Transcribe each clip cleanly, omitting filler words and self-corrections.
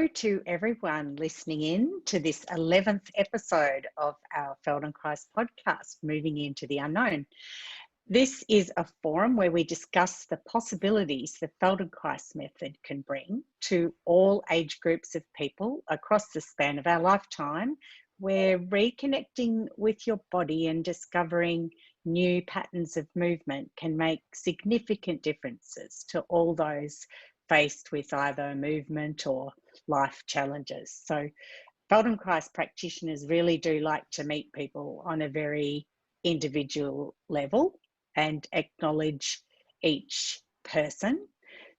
hello to everyone listening in to this 11th episode of our Feldenkrais podcast, Moving into the Unknown. This is a forum where we discuss the possibilities the Feldenkrais Method can bring to all age groups of people across the span of our lifetime, where reconnecting with your body and discovering new patterns of movement can make significant differences to all those faced with either movement or life challenges. So Feldenkrais practitioners really do like to meet people on a very individual level and acknowledge each person.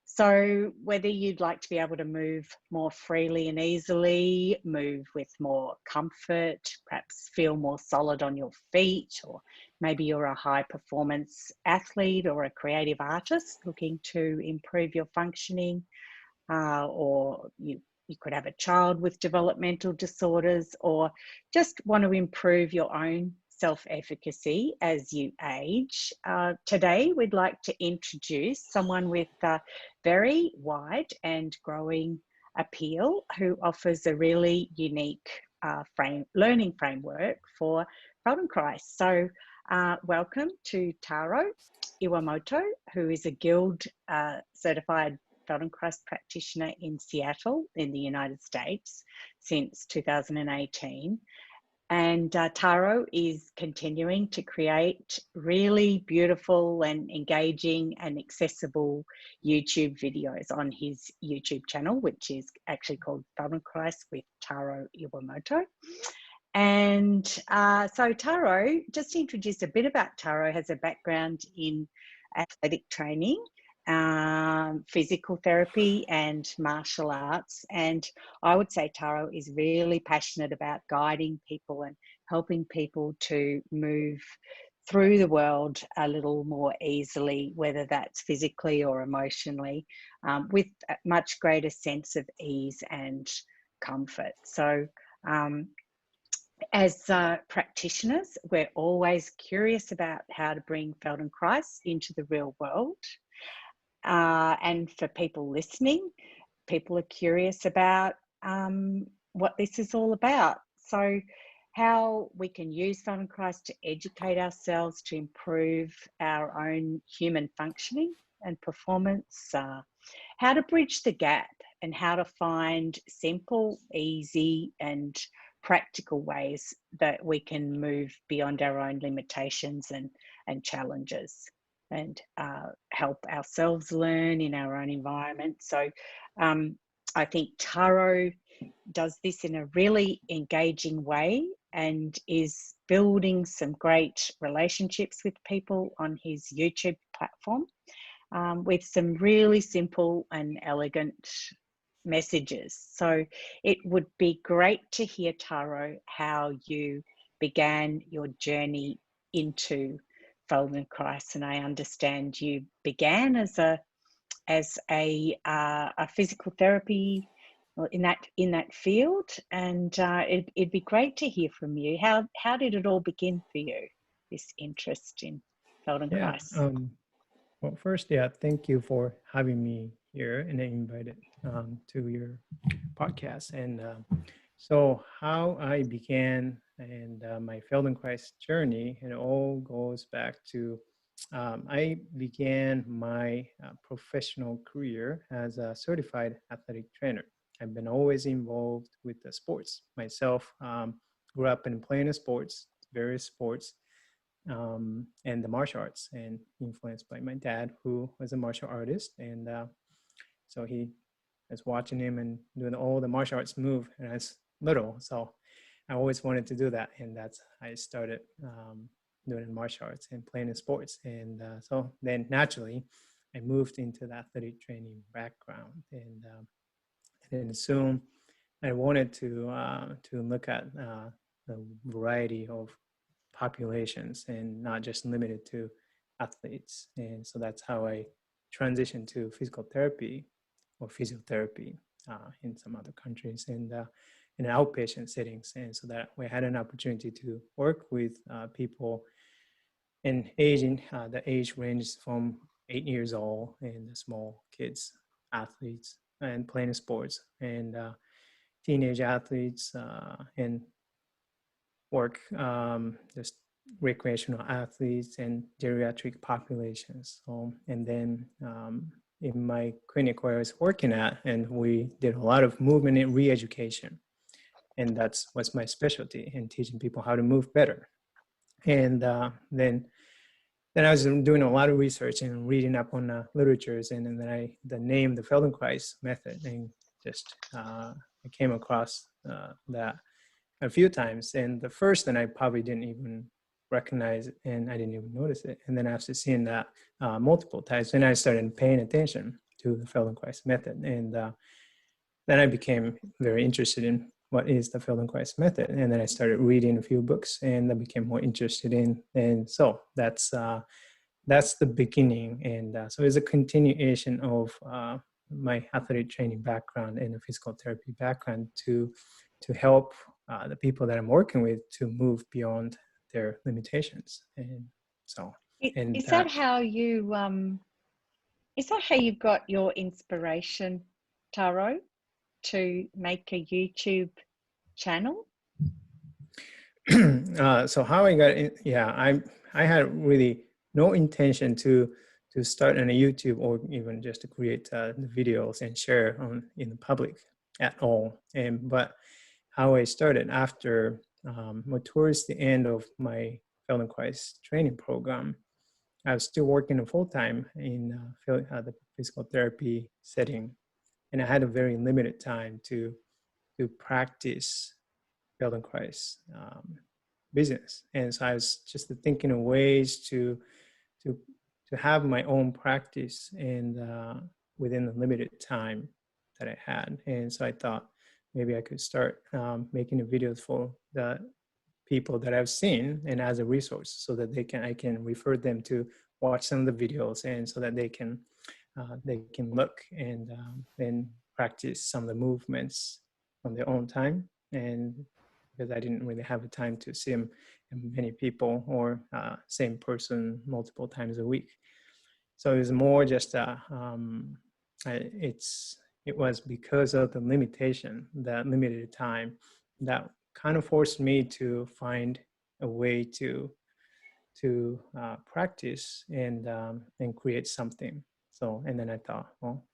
So whether you'd like to be able to move more freely and easily, move with more comfort, perhaps feel more solid on your feet, or maybe you're a high performance athlete or a creative artist looking to improve your functioning, or you could have a child with developmental disorders, or just want to improve your own self-efficacy as you age. Today, we'd like to introduce someone with a very wide and growing appeal who offers a really unique learning framework for Feldenkrais. So welcome to Taro Iwamoto, who is a Guild certified Feldenkrais practitioner in Seattle in the United States since 2018. And Taro is continuing to create really beautiful and engaging and accessible YouTube videos on his YouTube channel, which is actually called Feldenkrais with Taro Iwamoto. And so Taro, just to introduce a bit about Taro, has a background in athletic training, physical therapy and martial arts. And I would say Taro is really passionate about guiding people and helping people to move through the world a little more easily, whether that's physically or emotionally, with a much greater sense of ease and comfort. So as practitioners, we're always curious about how to bring Feldenkrais into the real world. And for people listening, people are curious about what this is all about. So how we can use Feldenkrais to educate ourselves, to improve our own human functioning and performance, how to bridge the gap and how to find simple, easy and practical ways that we can move beyond our own limitations and challenges, and help ourselves learn in our own environment. So I think Taro does this in a really engaging way and is building some great relationships with people on his YouTube platform, with some really simple and elegant messages. So it would be great to hear, Taro, how you began your journey into Feldenkrais, and I understand you began as a physical therapy in that field, and it'd be great to hear from you. How did it all begin for you, this interest in Feldenkrais? Yeah. Well, first, thank you for having me here and invited to your podcast. And so, how I began and my Feldenkrais journey, it all goes back to I began my professional career as a certified athletic trainer. I've been always involved with the sports myself. Grew up in playing sports, various sports. And the martial arts, and influenced by my dad, who was a martial artist. And so he was watching him and doing all the martial arts move, and I was little, so I always wanted to do that. And that's I started doing martial arts and playing in sports. And so then naturally, I moved into the athletic training background. And then soon I wanted to look at the variety of populations and not just limited to athletes. And so that's how I transitioned to physical therapy or physiotherapy in some other countries, and in outpatient settings. And so that we had an opportunity to work with people in aging, the age ranges from 8 years old, and the small kids, athletes, and playing sports. And teenage athletes and work just recreational athletes and geriatric populations. So, and then in my clinic where I was working at, and we did a lot of movement and re-education. And that's what's my specialty, in teaching people how to move better. And then I was doing a lot of research and reading up on literatures, and then the name, the Feldenkrais Method, and just I came across that a few times. And the first, then I probably didn't even recognize it, and I didn't even notice it. And then after seeing that multiple times, then I started paying attention to the Feldenkrais Method, and then I became very interested in what is the Feldenkrais Method. And then I started reading a few books, and I became more interested in. And so that's the beginning. And so it's a continuation of my athletic training background and a physical therapy background to help the people that I'm working with to move beyond their limitations. And so, and is that how you got your inspiration, Taro, to make a YouTube channel? So how I got in, I had really no intention to start on a YouTube or even just to create the videos and share in the public at all. But how I started after towards the end of my Feldenkrais training program, I was still working full time in the physical therapy setting, and I had a very limited time to practice Feldenkrais business. And so I was just thinking of ways to have my own practice and within the limited time that I had. And so I thought maybe I could start making the videos for the people that I've seen and as a resource, so that I can refer them to watch some of the videos, and so that they can look and then practice some of the movements on their own time. And because I didn't really have the time to see them many people or same person multiple times a week. So it was more just it was because of the limitation, that limited time, that kind of forced me to find a way to practice and create something. So, and then I thought, well,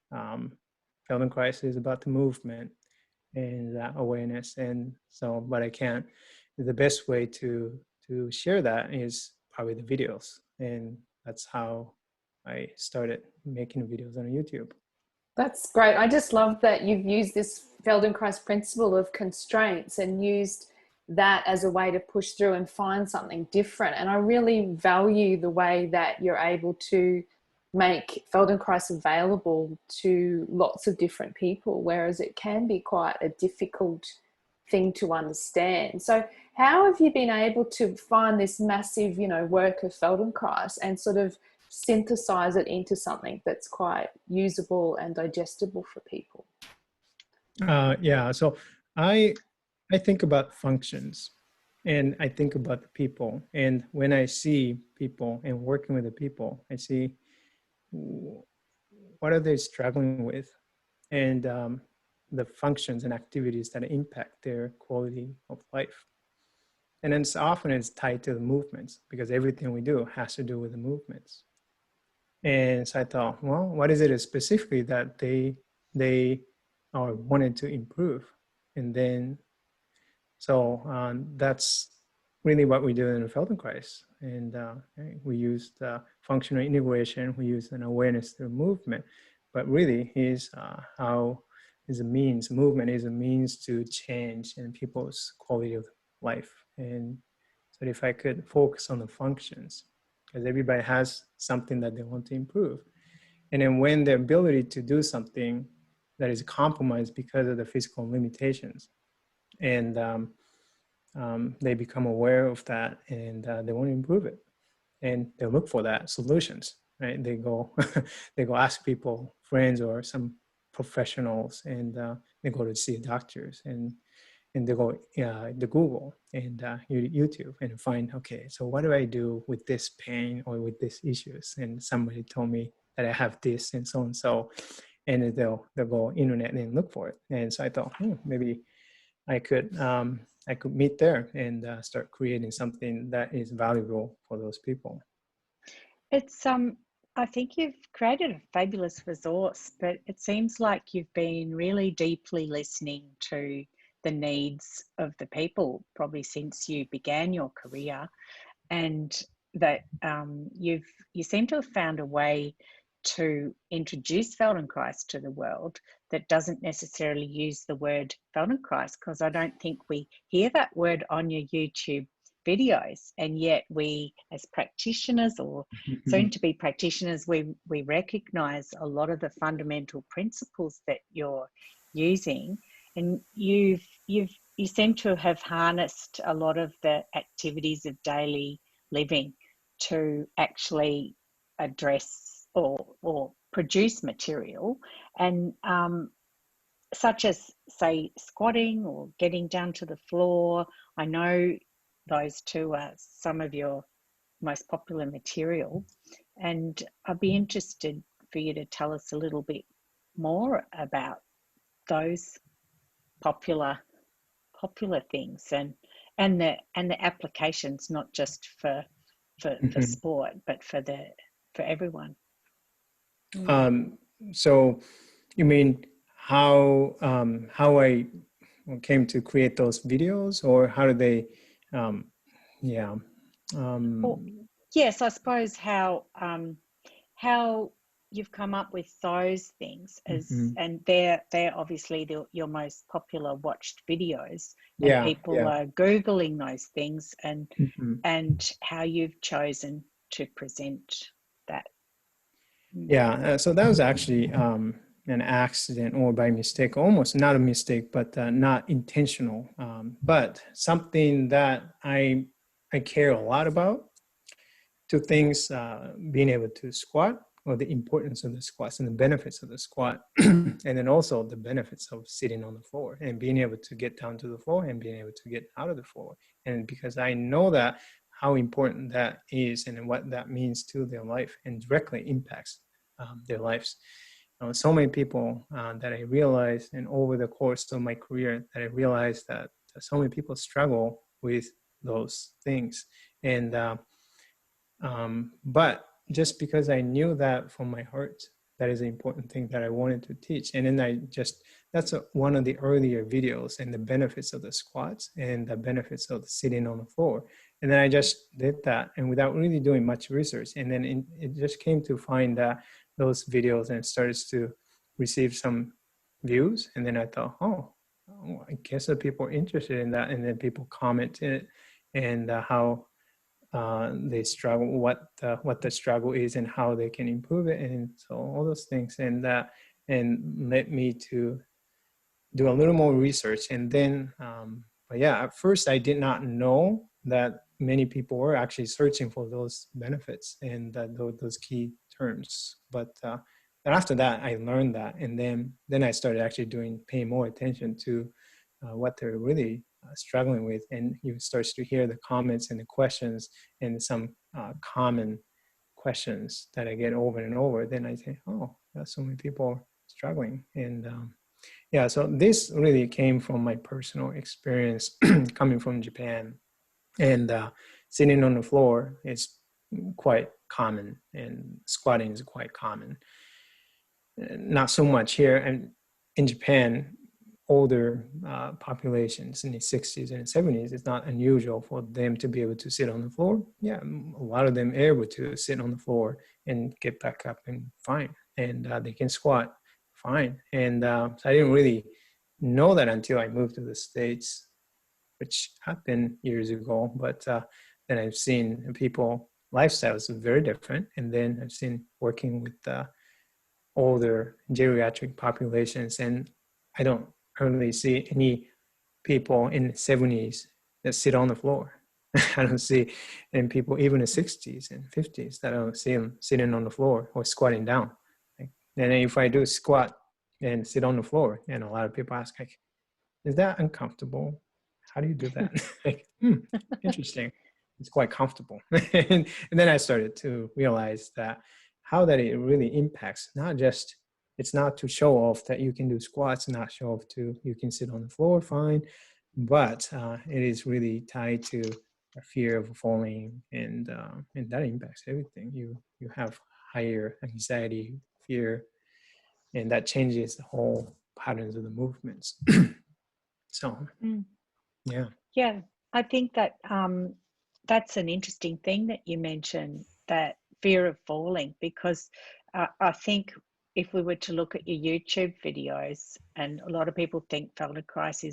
Feldenkrais is about the movement and that awareness. And so, but I can't, the best way to share that is probably the videos. And that's how I started making videos on YouTube. That's great. I just love that you've used this Feldenkrais principle of constraints and used that as a way to push through and find something different. And I really value the way that you're able to make Feldenkrais available to lots of different people, whereas it can be quite a difficult thing to understand. So how have you been able to find this massive, work of Feldenkrais and sort of synthesize it into something that's quite usable and digestible for people? So I think about functions, and I think about the people. And when I see people and working with the people, I see what are they struggling with, and the functions and activities that impact their quality of life. And then often it's tied to the movements, because everything we do has to do with the movements. And so I thought, well, what is it specifically that they are wanting to improve? And then, so that's really what we do in the Feldenkrais. And we use the functional integration, we use an awareness through movement, but really movement is a means to change in people's quality of life. And so if I could focus on the functions, because everybody has something that they want to improve. And then when the ability to do something that is compromised because of the physical limitations, and they become aware of that, and they want to improve it, and they look for that solutions, right? They go ask people, friends, or some professionals, and they go to see doctors, and they go to Google and YouTube and find, okay, so what do I do with this pain or with these issues? And somebody told me that I have this and so and so, and they'll go internet and look for it. And so I thought, maybe I could meet there and start creating something that is valuable for those people. It's I think you've created a fabulous resource, but it seems like you've been really deeply listening to the needs of the people probably since you began your career, and that you seem to have found a way to introduce Feldenkrais to the world that doesn't necessarily use the word Feldenkrais, because I don't think we hear that word on your YouTube videos, and yet we as practitioners or soon to be practitioners, we recognize a lot of the fundamental principles that you're using, and you seem to have harnessed a lot of the activities of daily living to actually address or produce material, and such as, say, squatting or getting down to the floor. I know those two are some of your most popular material, and I'd be interested for you to tell us a little bit more about those popular things and the applications, not just for sport, but for everyone. So you mean how I came to create those videos, or how do they Well, yes, I suppose how you've come up with those things as and they're obviously your most popular watched videos, and people are Googling those things, and how you've chosen to present that. So that was actually an accident, or by mistake, almost not a mistake, but not intentional, but something that I care a lot about. Two things: being able to squat, or the importance of the squats and the benefits of the squat, and then also the benefits of sitting on the floor and being able to get down to the floor and being able to get out of the floor. And because I know that how important that is and what that means to their life, and directly impacts their lives. So many people that I realized, and over the course of my career, that I realized that so many people struggle with those things. And but just because I knew that from my heart, that is an important thing that I wanted to teach. And then that's one of the earlier videos, and the benefits of the squats and the benefits of sitting on the floor. And then I just did that, and without really doing much research. And then it just came to find those videos, and it started to receive some views. And then I thought, I guess that people are interested in that. And then people commented, and how they struggle, what the struggle is, and how they can improve it, and so all those things, and led me to do a little more research. And then, at first I did not know that many people were actually searching for those benefits and those key terms. But after that, I learned that, and then I started actually paying more attention to what they're really struggling with. And you start to hear the comments and the questions, and some common questions that I get over and over. Then I say, so many people struggling. And so this really came from my personal experience coming from Japan. And sitting on the floor is quite common, and squatting is quite common. Not so much here. And in Japan, older populations in the 60s and 70s, it's not unusual for them to be able to sit on the floor. A lot of them are able to sit on the floor and get back up and fine. And they can squat fine. And so I didn't really know that until I moved to the States, which happened years ago. But then I've seen people, lifestyles are very different. And then I've seen working with older geriatric populations, and I don't currently see any people in the 70s that sit on the floor. I don't see any people even in the 60s and 50s that I don't see them sitting on the floor or squatting down. And if I do squat and sit on the floor, and a lot of people ask, is that uncomfortable? How do you do that? Interesting. It's quite comfortable. And then I started to realize that how that it really impacts not just it's not to show off that you can do squats, not show off to you can sit on the floor fine, but it is really tied to a fear of falling, and that impacts everything. You have higher anxiety, fear, and that changes the whole patterns of the movements. So, Yeah, I think that that's an interesting thing that you mentioned, that fear of falling, because I think if we were to look at your YouTube videos, and a lot of people think Feldenkrais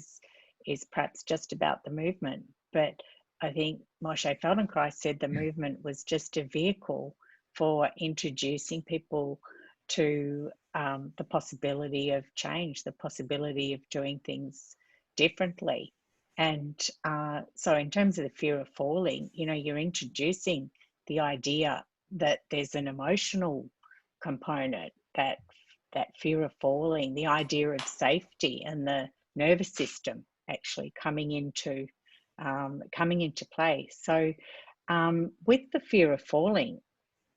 is perhaps just about the movement, but I think Moshe Feldenkrais said the movement was just a vehicle for introducing people to the possibility of change, the possibility of doing things differently. And so in terms of the fear of falling, you're introducing the idea that there's an emotional component, that fear of falling, the idea of safety and the nervous system actually coming into play. So with the fear of falling,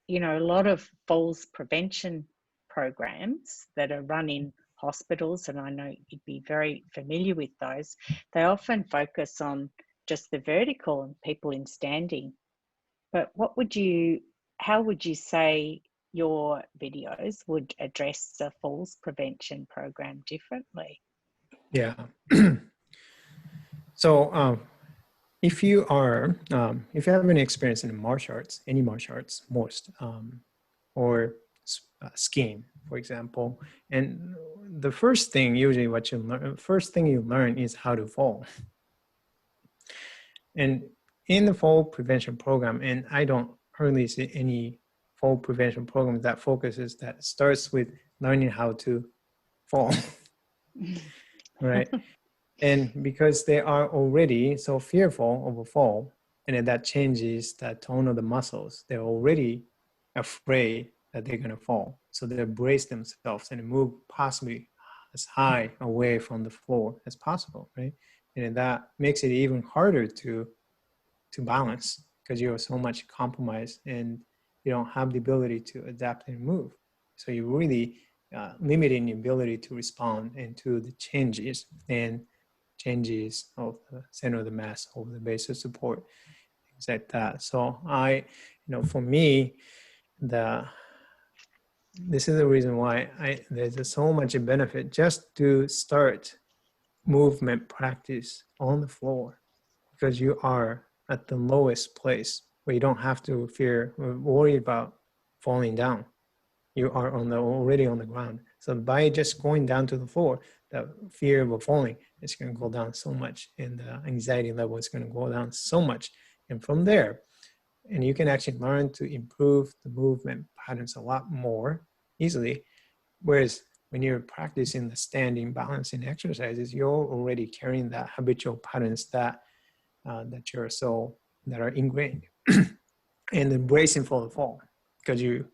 a lot of falls prevention programs that are run in hospitals, and I know you'd be very familiar with those, they often focus on just the vertical and people in standing. But how would you say your videos would address the falls prevention program differently? Yeah. So if you have any experience in martial arts, any martial arts, or skiing, for example, and the first thing you learn is how to fall. And in the fall prevention program, and I don't hardly see any fall prevention program that starts with learning how to fall, right? And because they are already so fearful of a fall, and then that changes the tone of the muscles, they're already afraid that they're going to fall. So they brace themselves and move possibly as high away from the floor as possible, right? And that makes it even harder to balance, because you're so much compromised and you don't have the ability to adapt and move. So you're really limiting the ability to respond and to the changes of the center of the mass over the base of support, things like that. So for me, this is the reason why there's so much benefit just to start movement practice on the floor, because you are at the lowest place where you don't have to worry about falling down. You are already on the ground. So by just going down to the floor, the fear of falling is going to go down so much, and the anxiety level is going to go down so much. And from there, and you can actually learn to improve the movement patterns a lot more easily. Whereas when you're practicing the standing balancing exercises, you're already carrying that habitual patterns that are ingrained, and then bracing for the fall, because you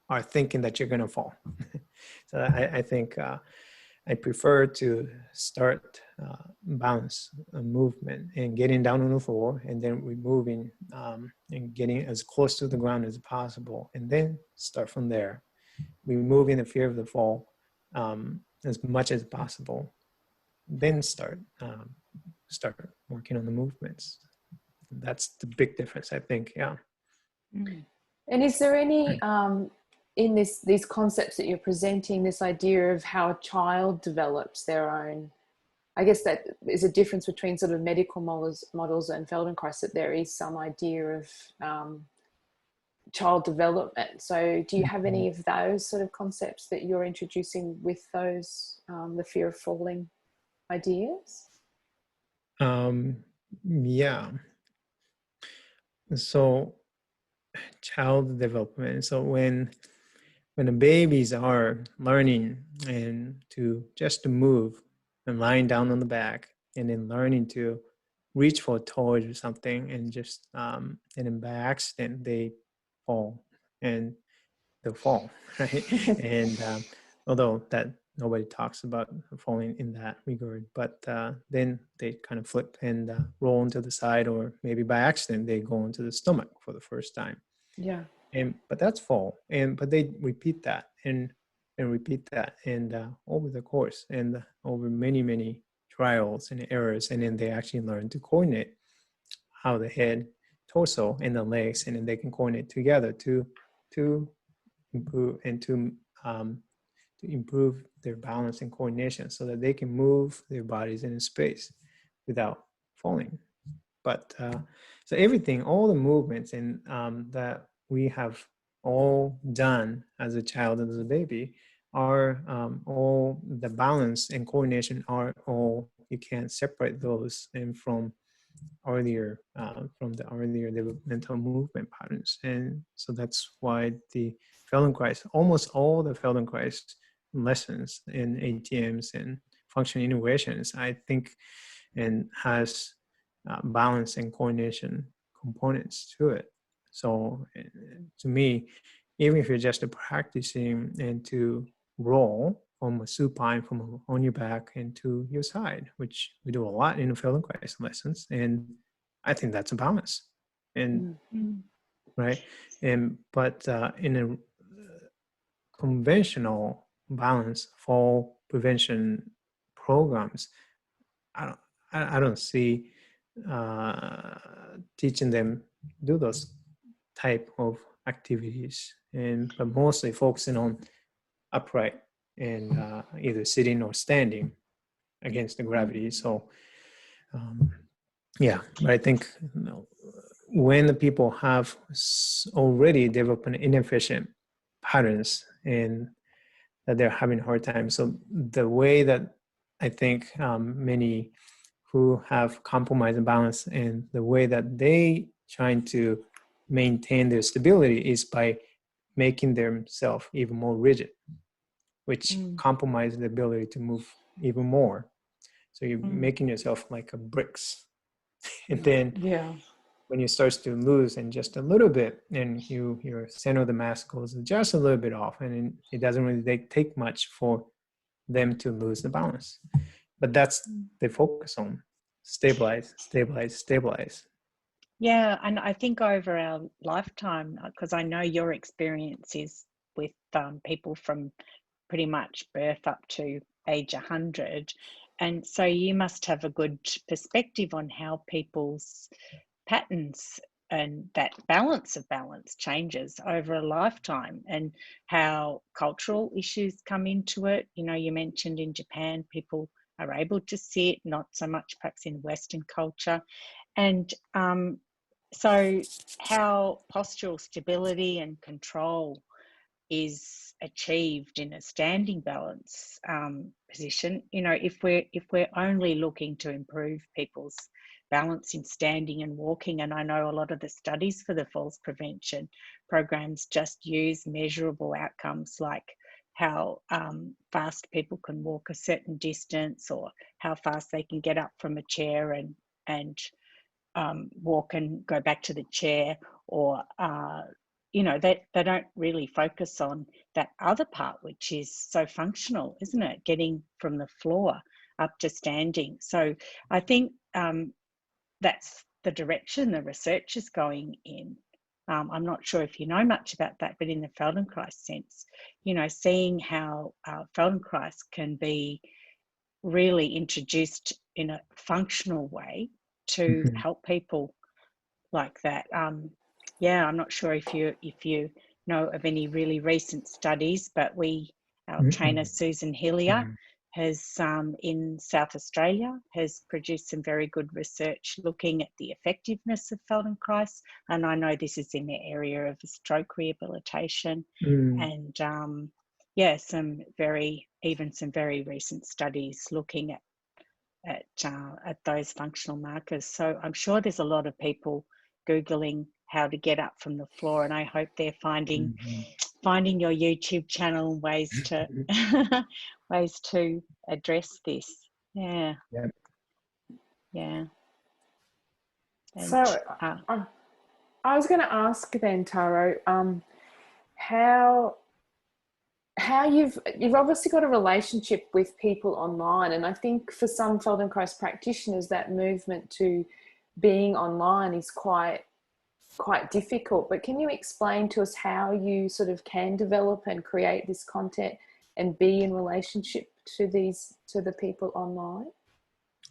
are thinking that you're going to fall. So I think I prefer to start balance movement and getting down on the floor, and then removing and getting as close to the ground as possible, and then start from there, removing the fear of the fall as much as possible, then start working on the movements. That's the big difference, I think. Yeah. And is there any in these concepts that you're presenting, this idea of how a child develops their own, I guess that is a difference between sort of medical models and Feldenkrais, that there is some idea of child development. So do you have any of those sort of concepts that you're introducing with those, the fear of falling ideas? Yeah. So child development. So when the babies are learning and to move and lying down on the back, and then learning to reach for toys or something, and just and then by accident they fall, and they'll fall, right? And although that nobody talks about falling in that regard, but then they kind of flip and roll into the side, or maybe by accident they go into the stomach for the first time. Yeah. But that's fall, but they repeat that, and and repeat that, and over the course and over many, many trials and errors, and then they actually learn to coordinate how the head, torso, and the legs, and then they can coordinate together to improve and to improve their balance and coordination, so that they can move their bodies in space without falling. But so everything, all the movements and that we have all done as a child, as a baby, are all the balance and coordination are all, you can't separate those and from the earlier developmental movement patterns. And so that's why the Feldenkrais, almost all the Feldenkrais lessons in ATMs and functional innovations, I think, and has balance and coordination components to it. So to me, even if you're just practicing and to roll from a supine from on your back into your side, which we do a lot in the Feldenkrais lessons, and I think that's a balance. And right, and but in a conventional balance fall prevention programs, I don't see teaching them do those type of activities, and but mostly focusing on upright and either sitting or standing against the gravity. So yeah, but I think when the people have already developed an inefficient patterns and that they're having a hard time. So the way that I think many who have compromised balance, and the way that they trying to maintain their stability is by making themselves even more rigid, which compromises the ability to move even more. So you're making yourself like a bricks. And then when you start to lose and just a little bit, and your center of the mass goes just a little bit off, and it doesn't really take much for them to lose the balance. But that's they focus on. Stabilize, stabilize, stabilize. Yeah, and I think over our lifetime, because I know your experience is with people from pretty much birth up to age 100, and so you must have a good perspective on how people's patterns and that balance of balance changes over a lifetime, and how cultural issues come into it. You know, you mentioned in Japan people are able to sit, not so much perhaps in Western culture, and so how postural stability and control is achieved in a standing balance position. You know, if we're only looking to improve people's balance in standing and walking, and I know a lot of the studies for the falls prevention programs just use measurable outcomes like how fast people can walk a certain distance, or how fast they can get up from a chair and walk and go back to the chair, or you know, they don't really focus on that other part, which is so functional, isn't it? Getting from the floor up to standing. So I think that's the direction the research is going in. I'm not sure if you know much about that, but in the Feldenkrais sense, you know, seeing how Feldenkrais can be really introduced in a functional way to help people like that. Yeah, I'm not sure if you know of any really recent studies, but our trainer Susan Hillier has in South Australia has produced some very good research looking at the effectiveness of Feldenkrais, and I know this is in the area of stroke rehabilitation, and yeah, some very recent studies looking at those functional markers. So I'm sure there's a lot of people Googling how to get up from the floor, and I hope they're finding your YouTube channel and ways to ways to address this. Yeah. And, so I was going to ask then, Taro, how you've obviously got a relationship with people online, and I think for some Feldenkrais practitioners that movement to being online is quite difficult. But can you explain to us how you sort of can develop and create this content and be in relationship to the people online?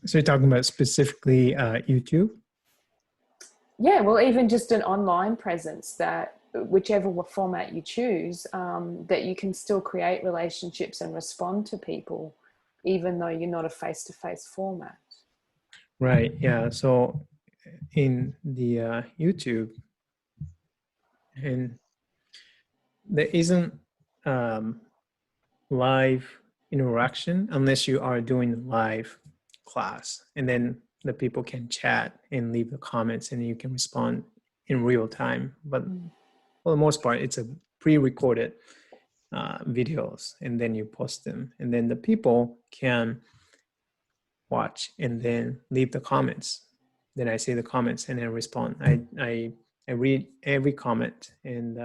So you're talking about specifically YouTube? Yeah, well, even just an online presence, that whichever format you choose, that you can still create relationships and respond to people, even though you're not a face-to-face format. Right. Yeah. So in the YouTube, and there isn't live interaction unless you are doing live class, and then the people can chat and leave the comments and you can respond in real time. But for the most part, it's a pre-recorded videos, and then you post them, and then the people can watch and then leave the comments. Then I see the comments and then respond. I read every comment, and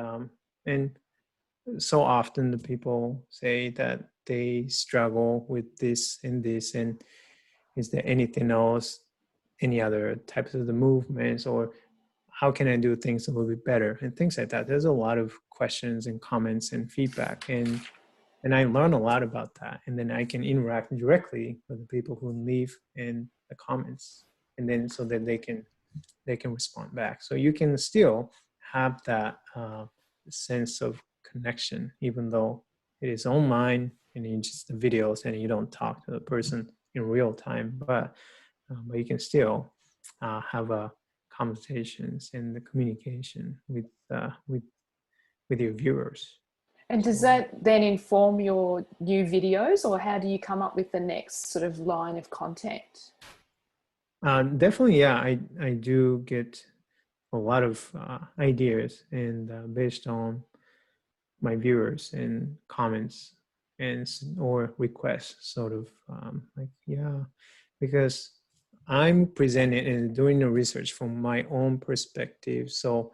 so often the people say that they struggle with this and this, and is there anything else, any other types of the movements, or how can I do things a little bit better, and things like that. There's a lot of questions and comments and feedback, and I learn a lot about that. And then I can interact directly with the people who leave in the comments, and then so that they can respond back. So you can still have that sense of connection, even though it is online and it's just the videos and you don't talk to the person in real time. But you can still have a conversations and the communication with your viewers. And does that then inform your new videos, or how do you come up with the next sort of line of content? Definitely, yeah. I do get a lot of ideas, and based on my viewers and comments and or requests, sort of because I'm presenting and doing the research from my own perspective. So,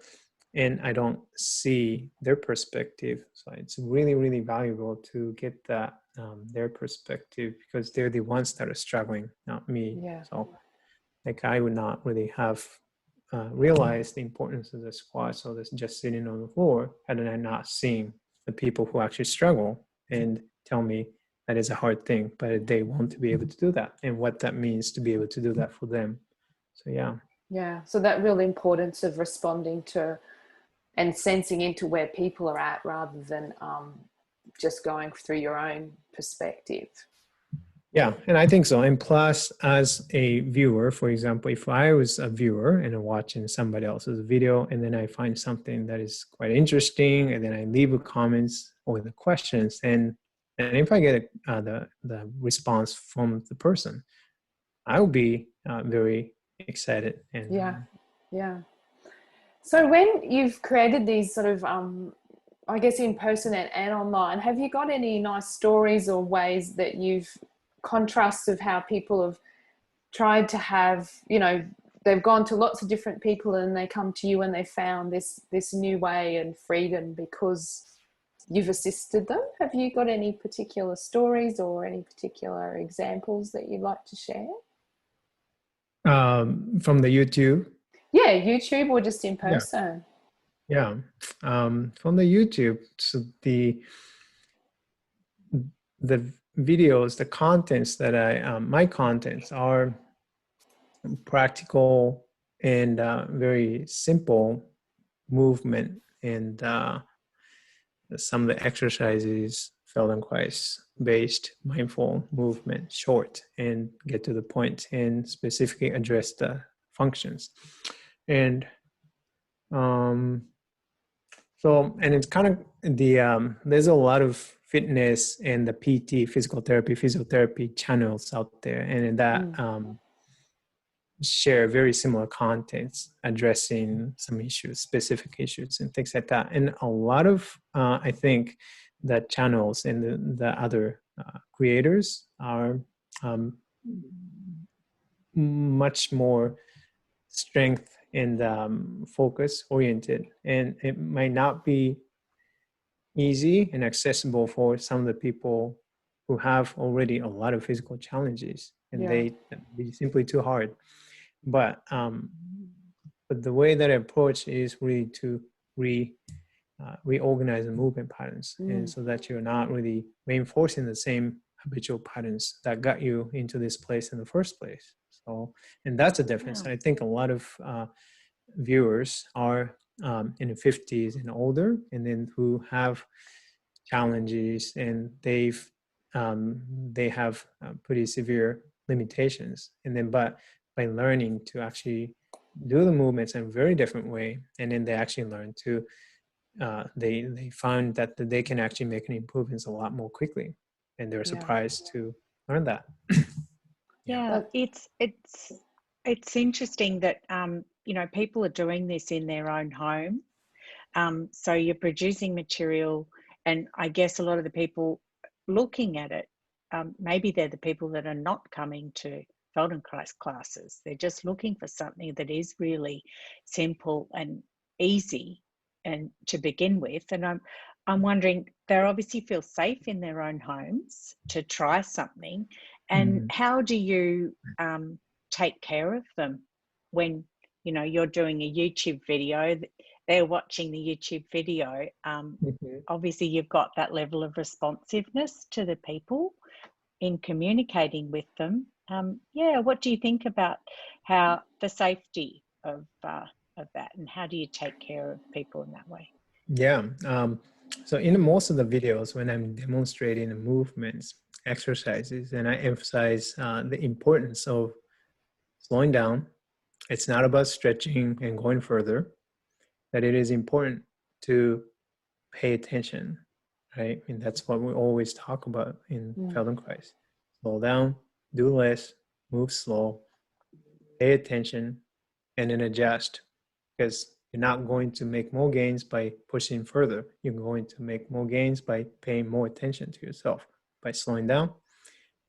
and I don't see their perspective. So it's really, really valuable to get that their perspective, because they're the ones that are struggling, not me. Yeah. So like I would not really have realized the importance of the squat. So that's just sitting on the floor, had I not seen the people who actually struggle and tell me that is a hard thing, but they want to be able to do that, and what that means to be able to do that for them. So yeah, so that real importance of responding to and sensing into where people are at, rather than just going through your own perspective. Yeah, and I think so. And plus, as a viewer, for example, if I was a viewer and I'm watching somebody else's video, and then I find something that is quite interesting, and then I leave a comments or the questions, and if I get the response from the person, I will be very excited. And yeah. So when you've created these sort of, I guess, in person and online, have you got any nice stories or ways that you've contrasts of how people have tried to have, they've gone to lots of different people and they come to you and they found this new way and freedom because you've assisted them? Have you got any particular stories or any particular examples that you'd like to share? From the YouTube? Yeah, YouTube or just in person? Yeah. From the YouTube, so the videos, the contents that my contents are practical and very simple movement, and some of the exercises, Feldenkrais based mindful movement, short and get to the point and specifically address the functions. And so, and it's kind of there's a lot of fitness and the PT, physical therapy, physiotherapy channels out there, and that share very similar contents addressing some issues, specific issues and things like that. And a lot of, I think, the channels and the other creators are much more strength and focus oriented. And it might not be easy and accessible for some of the people who have already a lot of physical challenges, and they be simply too hard. But the way that I approach is really to reorganize the movement patterns, and so that you're not really reinforcing the same habitual patterns that got you into this place in the first place. So, and that's a difference. Yeah. I think a lot of viewers are in the 50s and older, and then who have challenges, and they have pretty severe limitations. And then, but by learning to actually do the movements in a very different way, and then they actually learn to they find that they can actually make any improvements a lot more quickly, and they're surprised to learn that. Yeah, it's interesting that you know, people are doing this in their own home. So you're producing material, and I guess a lot of the people looking at it, maybe they're the people that are not coming to Feldenkrais classes. They're just looking for something that is really simple and easy and to begin with. And I'm wondering, they obviously feel safe in their own homes to try something. And how do you take care of them when, you know, you're doing a YouTube video, they're watching the YouTube video? Obviously you've got that level of responsiveness to the people in communicating with them. Yeah, what do you think about how the safety of that, and how do you take care of people in that way? Yeah. So in most of the videos, when I'm demonstrating the movements, exercises, and I emphasize the importance of slowing down. It's not about stretching and going further, that it is important to pay attention, right? And that's what we always talk about in Feldenkrais. Slow down, do less, move slow, pay attention, and then adjust, because you're not going to make more gains by pushing further. You're going to make more gains by paying more attention to yourself, by slowing down.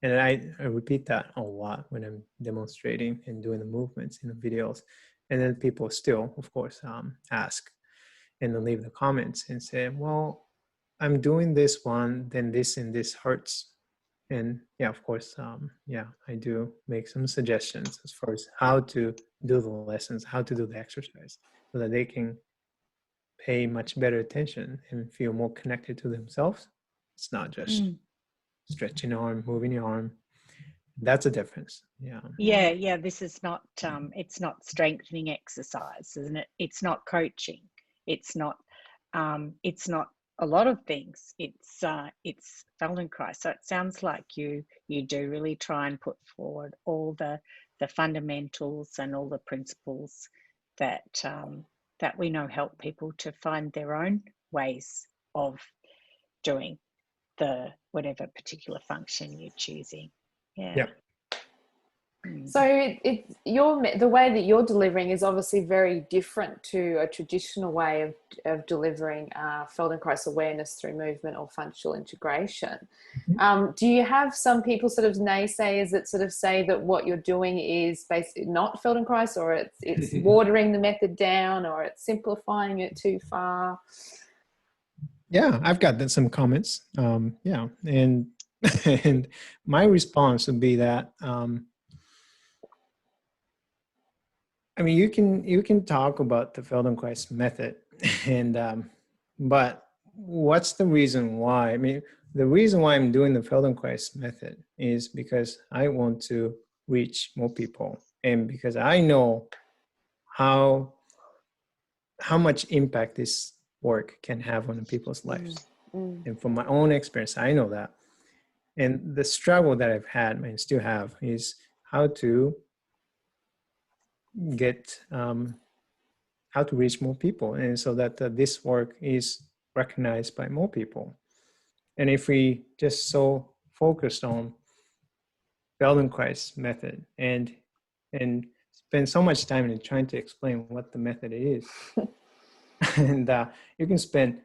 And I repeat that a lot when I'm demonstrating and doing the movements in the videos. And then people still, of course, ask and then leave the comments and say, well, I'm doing this one, then this and this hurts. And yeah, of course, I do make some suggestions as far as how to do the lessons, how to do the exercise, so that they can pay much better attention and feel more connected to themselves. It's not just stretching your arm, moving your arm. That's a difference. Yeah. This is not it's not strengthening exercise, isn't it? It's not coaching. It's not a lot of things. It's Feldenkrais. So it sounds like you do really try and put forward all the fundamentals and all the principles that that we know help people to find their own ways of doing the whatever particular function you're choosing. Yeah. So the way that you're delivering is obviously very different to a traditional way of delivering Feldenkrais awareness through movement or functional integration. Do you have some people, sort of naysayers, that sort of say that what you're doing is basically not Feldenkrais, or it's watering the method down, or it's simplifying it too far? Yeah, I've got some comments. And and my response would be that I mean, you can talk about the Feldenkrais method, and but what's the reason why? I mean, the reason why I'm doing the Feldenkrais method is because I want to reach more people, and because I know how much impact this work can have on people's lives. And from my own experience, I know that. And the struggle that I've had and still have is how to get how to reach more people, and so that this work is recognized by more people. And if we just so focused on Feldenkrais method and spend so much time in trying to explain what the method is, and you can spend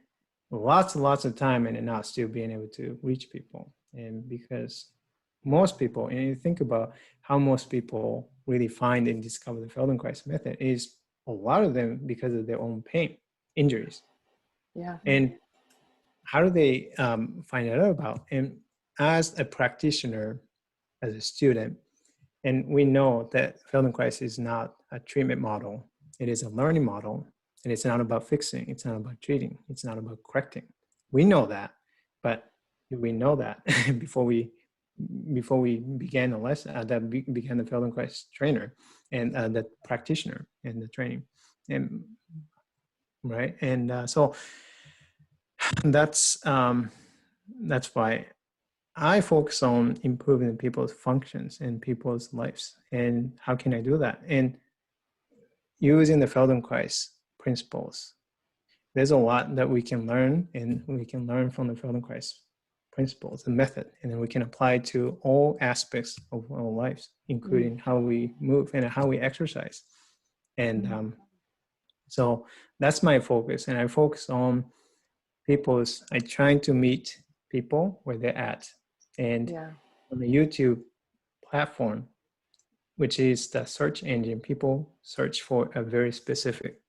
lots and lots of time and not still being able to reach people. And because most people, and you think about how most people really find and discover the Feldenkrais method, is a lot of them because of their own pain, injuries. Yeah. And how do they find out about? And as a practitioner, as a student, and we know that Feldenkrais is not a treatment model, it is a learning model. And it's not about fixing. It's not about treating. It's not about correcting. We know that, but do we know that before we began the lesson, began the Feldenkrais trainer and the practitioner and the training, and right, and so that's why I focus on improving people's functions and people's lives. And how can I do that? And using the Feldenkrais principles. There's a lot that we can learn, and we can learn from the Feldenkrais principles, the method, and then we can apply it to all aspects of our lives, including how we move and how we exercise. And so that's my focus, and I focus on I try to meet people where they're at. And on the YouTube platform, which is the search engine, people search for a very specific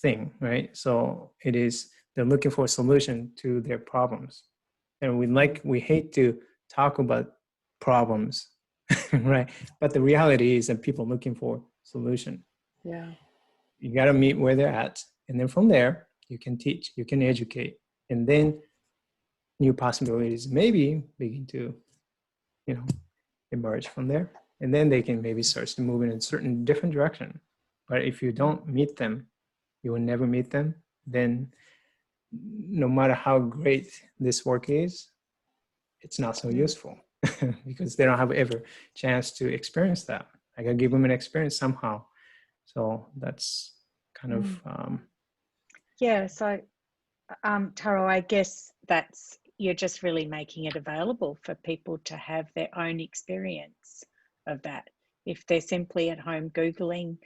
thing, right? So they're looking for a solution to their problems. And we hate to talk about problems, right? But the reality is that people are looking for solution. Yeah. You got to meet where they're at. And then from there, you can teach, you can educate. And then new possibilities maybe begin to, emerge from there. And then they can maybe start to move in a certain different direction. But if you don't meet them, you will never meet them. Then no matter how great this work is, it's not so useful because they don't have ever chance to experience that. I gotta give them an experience somehow. So that's kind of So Taro, I guess you're just really making it available for people to have their own experience of that. If they're simply at home Googling,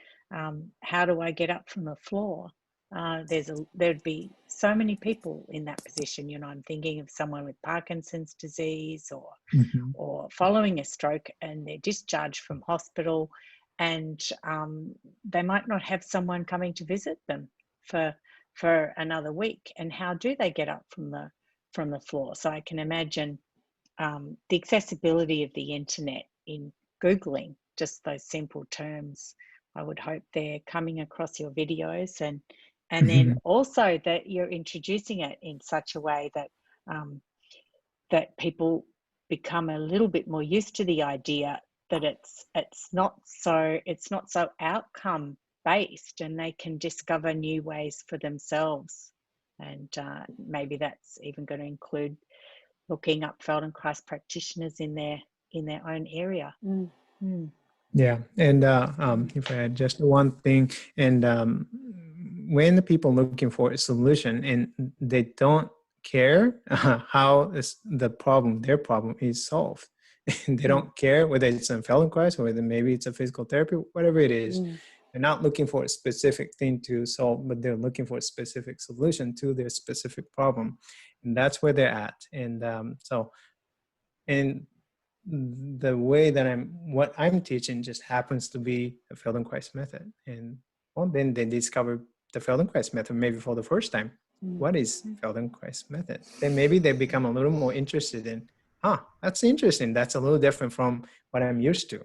how do I get up from the floor? There'd be so many people in that position. I'm thinking of someone with Parkinson's disease or following a stroke, and they're discharged from hospital, and they might not have someone coming to visit them for another week. And how do they get up from the floor? So I can imagine the accessibility of the internet in Googling just those simple terms. I would hope they're coming across your videos, and then also that you're introducing it in such a way that that people become a little bit more used to the idea that it's not so outcome based, and they can discover new ways for themselves. And maybe that's even going to include looking up Feldenkrais practitioners in their own area. Yeah, and if I add just one thing, and when the people looking for a solution and they don't care how their problem is solved, they don't care whether it's a Feldenkrais or whether maybe it's a physical therapy, whatever it is. They're not looking for a specific thing to solve, but they're looking for a specific solution to their specific problem, and that's where they're at. And the way that what I'm teaching just happens to be the Feldenkrais method. And then they discover the Feldenkrais method maybe for the first time. What is Feldenkrais method? Then maybe they become a little more interested in, that's interesting. That's a little different from what I'm used to.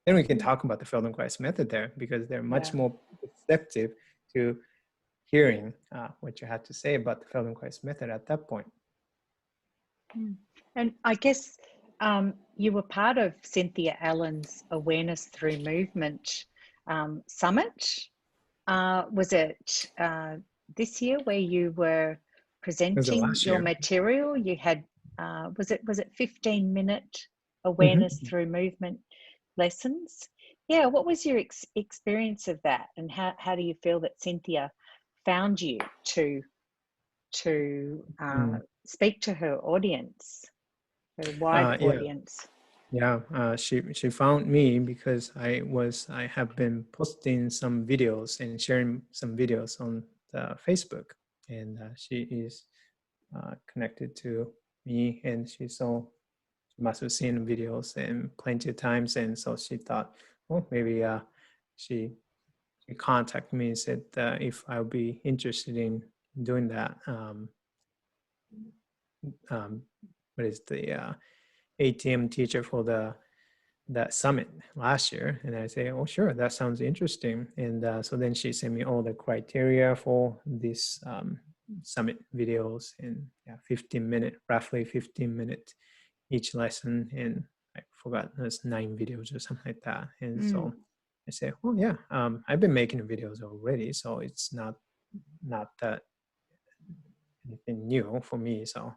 Then we can talk about the Feldenkrais method there, because they're much more receptive to hearing what you had to say about the Feldenkrais method at that point. And I guess you were part of Cynthia Allen's Awareness Through Movement Summit. Was it this year where you were presenting your material? You had, was it 15-minute awareness through movement lessons? Yeah, what was your experience of that, and how do you feel that Cynthia found you to speak to her audience, her wide audience? She found me because I have been posting some videos and sharing some videos on Facebook, and she is connected to me, and she must have seen videos and plenty of times, and so she thought, well, maybe she contacted me and said if I would be interested in doing that. What is the ATM teacher for the that summit last year, and I say, oh sure, that sounds interesting. And so then she sent me all the criteria for this summit videos, and yeah, roughly 15 minute each lesson, and I forgot, there's 9 videos or something like that. And so I say, oh yeah, I've been making videos already, so it's not that anything new for me. So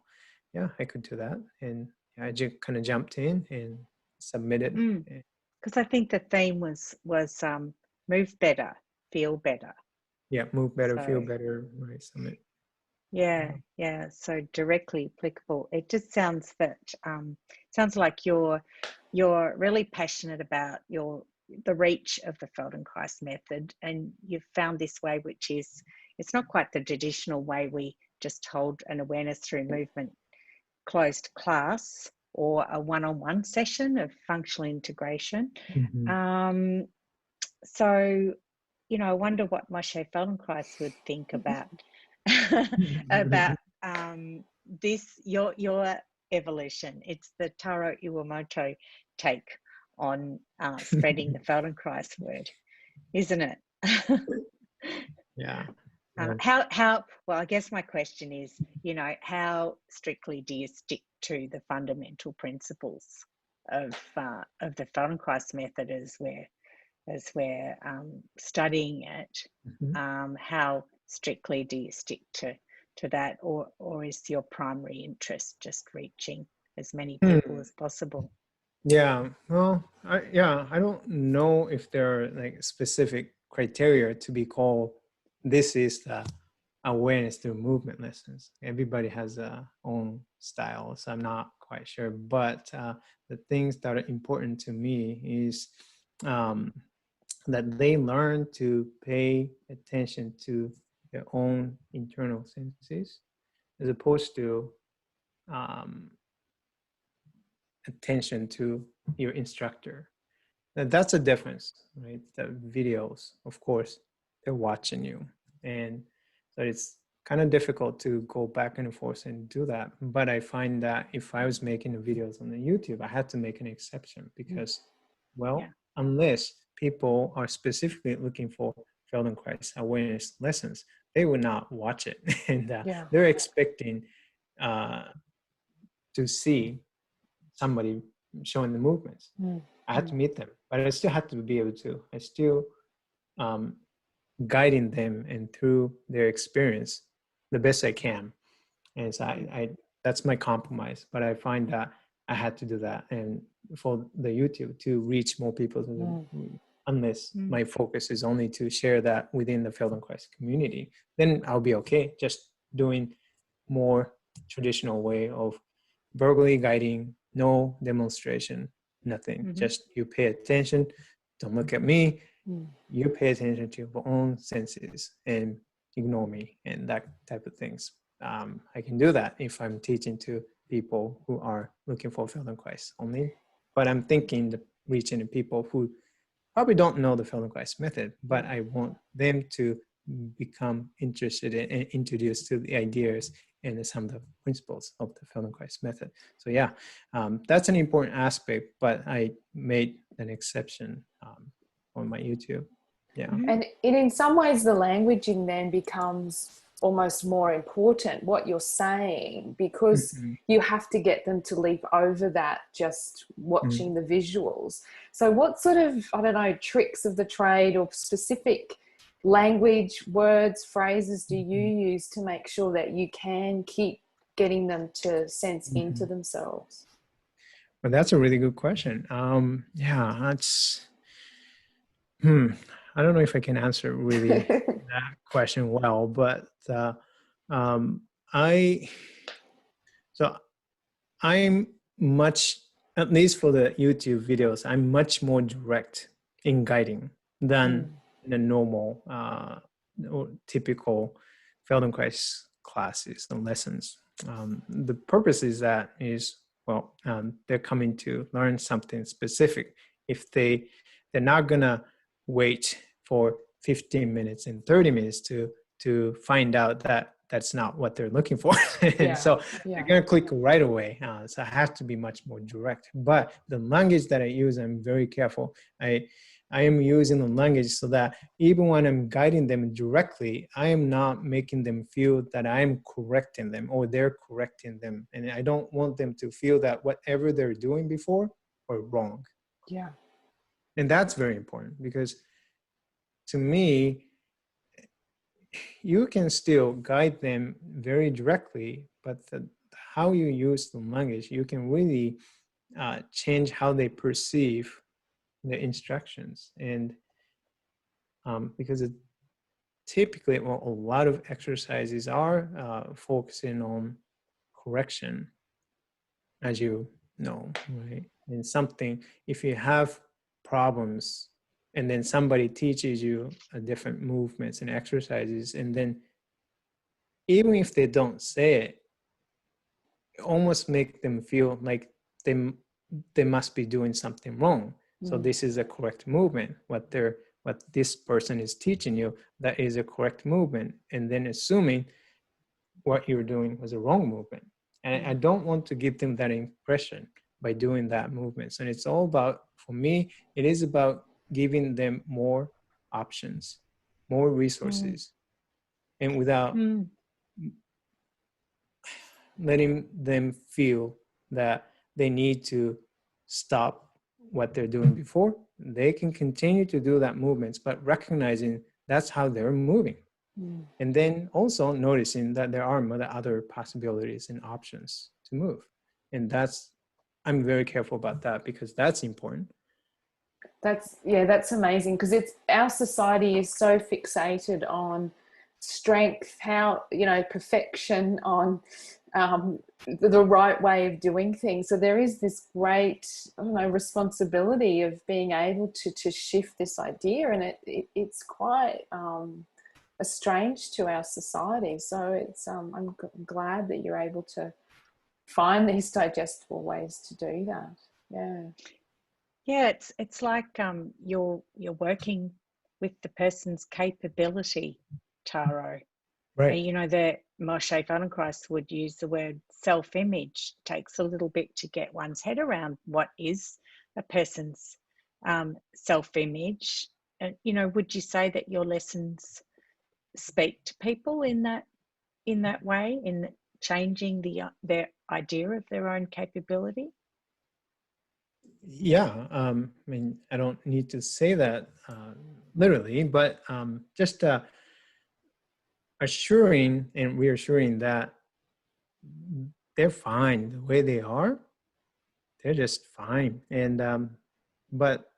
yeah, I could do that. And I just kind of jumped in and submitted. Because I think the theme was move better, feel better. Yeah, move better, feel So, better, right? Summit. yeah. So directly applicable. It just sounds like you're really passionate about the reach of the Feldenkrais method, and you've found this way, which is, it's not quite the traditional way we just hold an awareness through movement closed class or a one-on-one session of functional integration. So, I wonder what Moshe Feldenkrais would think about about this, your evolution. It's the Taro Iwamoto take on spreading the Feldenkrais word, isn't it? Yeah. Well, I guess my question is, how strictly do you stick to the fundamental principles of the Feldenkrais method as we're studying it? How strictly do you stick to that, or is your primary interest just reaching as many people as possible? Yeah, well, I don't know if there are like specific criteria to be called, this is the awareness through movement lessons. Everybody has their own style, so I'm not quite sure. But the things that are important to me is that they learn to pay attention to their own internal senses, as opposed to attention to your instructor. And that's a difference, right? The videos, of course, they're watching you. And so it's kind of difficult to go back and forth and do that. But I find that if I was making the videos on the YouTube, I had to make an exception because, unless people are specifically looking for Feldenkrais awareness lessons, they would not watch it. And they're expecting to see somebody showing the movements. I had to meet them, but I still had to be able to. I still guiding them and through their experience the best I can. And so I that's my compromise. But I find that I had to do that, and for the YouTube to reach more people, unless my focus is only to share that within the Feldenkrais community, then I'll be okay just doing more traditional way of verbally guiding, no demonstration, nothing. Just you pay attention, don't look at me, you pay attention to your own senses and ignore me, and that type of things. I can do that if I'm teaching to people who are looking for Feldenkrais only. But I'm thinking the reaching the people who probably don't know the Feldenkrais method, but I want them to become interested and introduced to the ideas and some of the principles of the Feldenkrais method. So yeah, that's an important aspect, but I made an exception on my YouTube. Yeah. And in some ways, the languaging then becomes almost more important, what you're saying, because you have to get them to leap over that just watching the visuals. So what sort of, I don't know, tricks of the trade or specific language, words, phrases do you use to make sure that you can keep getting them to sense into themselves? Well, that's a really good question. Yeah, that's I don't know if I can answer really that question well, but I'm much, at least for the YouTube videos, I'm much more direct in guiding than in a normal or typical Feldenkrais classes and lessons. The purpose is they're coming to learn something specific. If they're not gonna wait for 15 minutes and 30 minutes to find out that that's not what they're looking for. And Yeah. so Yeah. they're going to click right away. So I have to be much more direct. But the language that I use, I'm very careful. I am using the language so that even when I'm guiding them directly, I am not making them feel that I'm correcting them or they're correcting them. And I don't want them to feel that whatever they're doing before are wrong. Yeah. And that's very important, because to me, you can still guide them very directly, but how you use the language, you can really change how they perceive the instructions. And because typically, well, a lot of exercises are focusing on correction, as you know, right? And something, if you have problems and then somebody teaches you different movements and exercises, and then even if they don't say it, almost make them feel like they must be doing something wrong. So this is a correct movement. What this person is teaching you, that is a correct movement, and then assuming what you're doing was a wrong movement. And I don't want to give them that impression by doing that movement. So it's all about, for me, it is about giving them more options, more resources, and without letting them feel that they need to stop what they're doing before. They can continue to do that movements, but recognizing that's how they're moving. And then also noticing that there are other possibilities and options to move. And I'm very careful about that, because that's important. That's amazing, because it's, our society is so fixated on strength, how, perfection, on the right way of doing things. So there is this great, responsibility of being able to shift this idea, and it's quite strange to our society. So it's I'm glad that you're able to find these digestible ways to do that. Yeah, it's like you're working with the person's capability, Taro. Right. And that Moshe Feldenkrais would use the word self-image. Takes a little bit to get one's head around what is a person's self-image. And would you say that your lessons speak to people in that way, in changing their idea of their own capability? Yeah, I mean, I don't need to say that literally, but just assuring and reassuring that they're fine the way they are. They're just fine. And but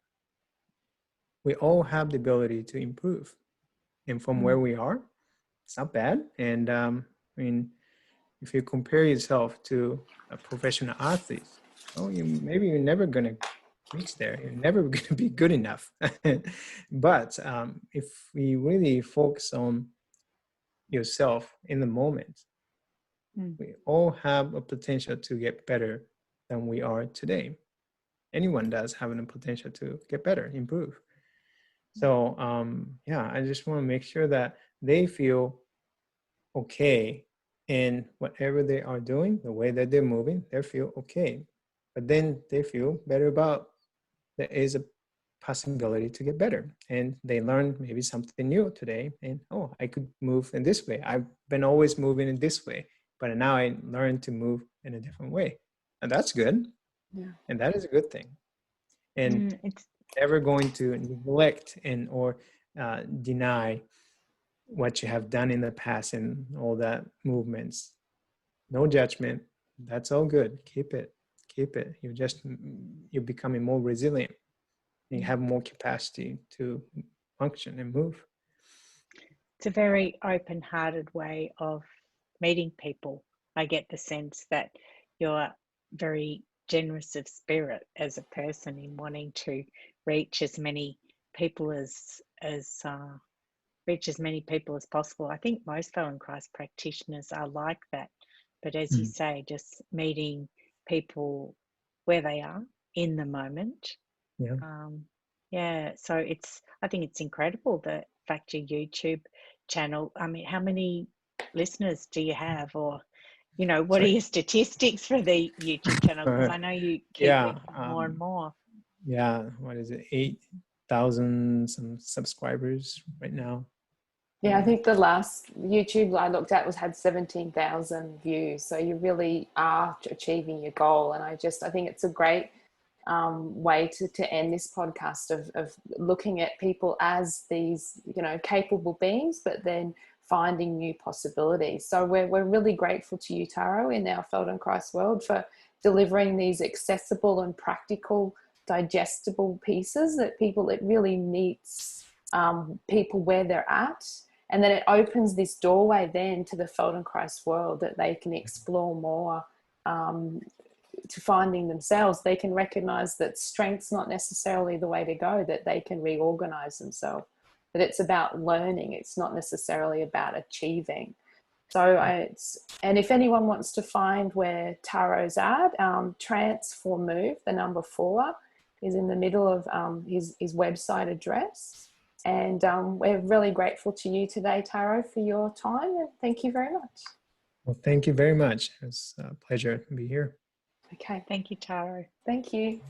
we all have the ability to improve. And from where we are, it's not bad. And I mean, if you compare yourself to a professional athlete, maybe you're never going to reach there. You're never going to be good enough. But if we really focus on yourself in the moment, we all have a potential to get better than we are today. Anyone does have a potential to get better, improve. So I just want to make sure that they feel okay in whatever they are doing, the way that they're moving, they feel okay. But then they feel better about there is a possibility to get better. And they learn maybe something new today. And, I could move in this way. I've been always moving in this way, but now I learned to move in a different way. And that's good. Yeah. And that is a good thing. And it's never going to neglect or deny what you have done in the past and all that movements. No judgment. That's all good. Keep it. You're becoming more resilient. You have more capacity to function and move. It's a very open-hearted way of meeting people. I get the sense that you're very generous of spirit as a person in wanting to reach as many people as possible. I think most Feldenkrais practitioners are like that. But as you say, just meeting people where they are in the moment. So I think it's incredible, the fact your YouTube channel. I mean, how many listeners do you have, or what are your statistics for the YouTube channel? Because I know you keep it more and more. Yeah, what is it? 8,000 some subscribers right now. Yeah, I think the last YouTube I looked at had 17,000 views. So you really are achieving your goal. And I think it's a great way to end this podcast of looking at people as these, capable beings, but then finding new possibilities. So we're really grateful to you, Taro, in our Feldenkrais world for delivering these accessible and practical, digestible pieces that it really meets people where they're at. And then it opens this doorway then to the Feldenkrais world that they can explore more to finding themselves. They can recognize that strength's not necessarily the way to go, that they can reorganize themselves, that it's about learning. It's not necessarily about achieving. So and if anyone wants to find where Taro's at, Transform Move, the number 4 is in the middle of his website address. And we're really grateful to you today, Taro, for your time. And thank you very much. Well, thank you very much. It's a pleasure to be here. Okay. Thank you, Taro. Thank you.